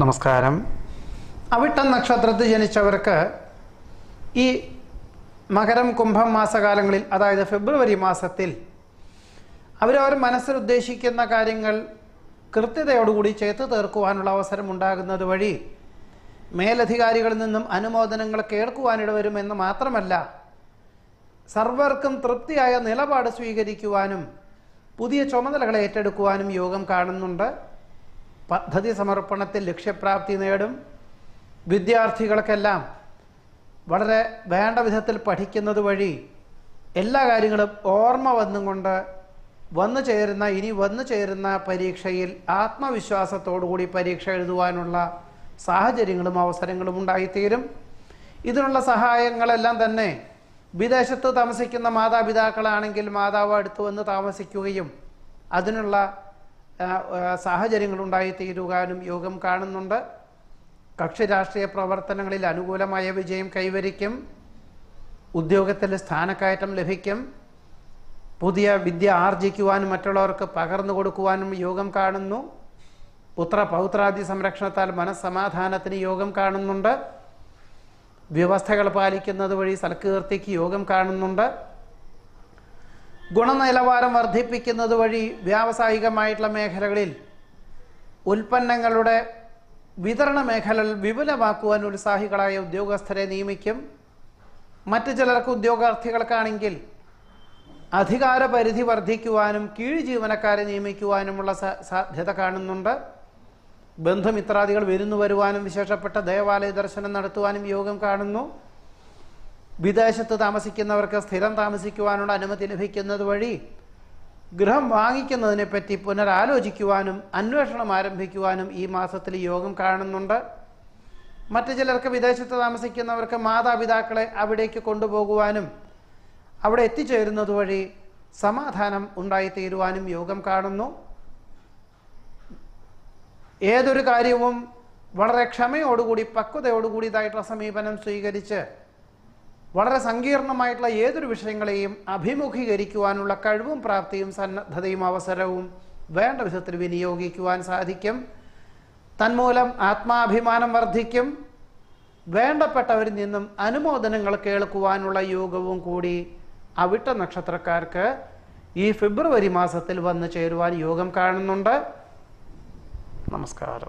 നമസ്കാരം. അവിട്ടം നക്ഷത്രത്തിൽ ജനിച്ചവർക്ക് ഈ മകരം കുംഭം മാസകാലങ്ങളിൽ, അതായത് ഫെബ്രുവരി മാസത്തിൽ അവരവർ മനസ്സിൽ ഉദ്ദേശിക്കുന്ന കാര്യങ്ങൾ കൃത്യതയോടുകൂടി ചെയ്തു തീർക്കുവാനുള്ള അവസരം ഉണ്ടാകുന്നത് വഴി മേലധികാരികളിൽ നിന്നും അനുമോദനങ്ങൾ കേൾക്കുവാനിടവരുമെന്ന് മാത്രമല്ല, സർവർക്കും തൃപ്തിയായ നിലപാട് സ്വീകരിക്കുവാനും പുതിയ ചുമതലകൾ ഏറ്റെടുക്കുവാനും യോഗം കാണുന്നുണ്ട്. പദ്ധതി സമർപ്പണത്തിൽ ലക്ഷ്യപ്രാപ്തി നേടും. വിദ്യാർത്ഥികൾക്കെല്ലാം വളരെ വേണ്ട വിധത്തിൽ പഠിക്കുന്നത് വഴി എല്ലാ കാര്യങ്ങളും ഓർമ്മ വന്നുകൊണ്ട് വന്നു ചേരുന്ന പരീക്ഷയിൽ ആത്മവിശ്വാസത്തോടുകൂടി പരീക്ഷ എഴുതുവാനുള്ള സാഹചര്യങ്ങളും അവസരങ്ങളും ഉണ്ടായിത്തീരും. ഇതിനുള്ള സഹായങ്ങളെല്ലാം തന്നെ വിദേശത്ത് താമസിക്കുന്ന മാതാപിതാക്കളാണെങ്കിൽ മാതാവ് അടുത്ത് വന്ന് താമസിക്കുകയും അതിനുള്ള സാഹചര്യങ്ങളുണ്ടായിത്തീരുവാനും യോഗം കാണുന്നുണ്ട്. കക്ഷി രാഷ്ട്രീയ പ്രവർത്തനങ്ങളിൽ അനുകൂലമായ വിജയം കൈവരിക്കും. ഉദ്യോഗത്തിൽ സ്ഥാനക്കയറ്റം ലഭിക്കും. പുതിയ വിദ്യ ആർജിക്കുവാനും മറ്റുള്ളവർക്ക് പകർന്നു കൊടുക്കുവാനും യോഗം കാണുന്നു. പുത്ര പൗത്രാദി സംരക്ഷണത്താൽ മനസ്സമാധാനത്തിന് യോഗം കാണുന്നുണ്ട്. വ്യവസ്ഥകൾ പാലിക്കുന്നത് വഴി സൽകീർത്തിക്ക് യോഗം കാണുന്നുണ്ട്. ഗുണനിലവാരം വർദ്ധിപ്പിക്കുന്നത് വഴി വ്യാവസായികമായിട്ടുള്ള മേഖലകളിൽ ഉൽപ്പന്നങ്ങളുടെ വിതരണ മേഖലകൾ വിപുലമാക്കുവാൻ ഉത്സാഹികളായ ഉദ്യോഗസ്ഥരെ നിയമിക്കും. മറ്റു ചിലർക്ക് ഉദ്യോഗാർത്ഥികൾക്കാണെങ്കിൽ അധികാരപരിധി വർദ്ധിക്കുവാനും കീഴ് ജീവനക്കാരെ നിയമിക്കുവാനുമുള്ള സാധ്യത കാണുന്നുണ്ട്. ബന്ധുമിത്രാദികൾ വിരുന്നു വരുവാനും വിശേഷപ്പെട്ട ദേവാലയ ദർശനം നടത്തുവാനും യോഗം കാണുന്നു. വിദേശത്ത് താമസിക്കുന്നവർക്ക് സ്ഥിരം താമസിക്കുവാനുള്ള അനുമതി ലഭിക്കുന്നത് വഴി ഗൃഹം വാങ്ങിക്കുന്നതിനെപ്പറ്റി പുനരാലോചിക്കുവാനും അന്വേഷണം ആരംഭിക്കുവാനും ഈ മാസത്തിൽ യോഗം കാണുന്നുണ്ട്. മറ്റു ചിലർക്ക് വിദേശത്ത് താമസിക്കുന്നവർക്ക് മാതാപിതാക്കളെ അവിടേക്ക് കൊണ്ടുപോകുവാനും അവിടെ എത്തിച്ചേരുന്നത് വഴി സമാധാനം ഉണ്ടായിത്തീരുവാനും യോഗം കാണുന്നു. ഏതൊരു കാര്യവും വളരെ ക്ഷമയോടുകൂടി പക്വതയോടുകൂടിയതായിട്ടുള്ള സമീപനം സ്വീകരിച്ച് വളരെ സങ്കീർണമായിട്ടുള്ള ഏതൊരു വിഷയങ്ങളെയും അഭിമുഖീകരിക്കുവാനുള്ള കഴിവും പ്രാപ്തിയും സന്നദ്ധതയും അവസരവും വേണ്ട വിധത്തിൽ വിനിയോഗിക്കുവാൻ സാധിക്കും. തന്മൂലം ആത്മാഭിമാനം വർദ്ധിക്കും. വേണ്ടപ്പെട്ടവരിൽ നിന്നും അനുമോദനങ്ങൾ കേൾക്കുവാനുള്ള യോഗവും കൂടി അവിട്ട നക്ഷത്രക്കാർക്ക് ഈ ഫെബ്രുവരി മാസത്തിൽ വന്നു ചേരുവാൻ യോഗം കാണുന്നുണ്ട്. നമസ്കാരം.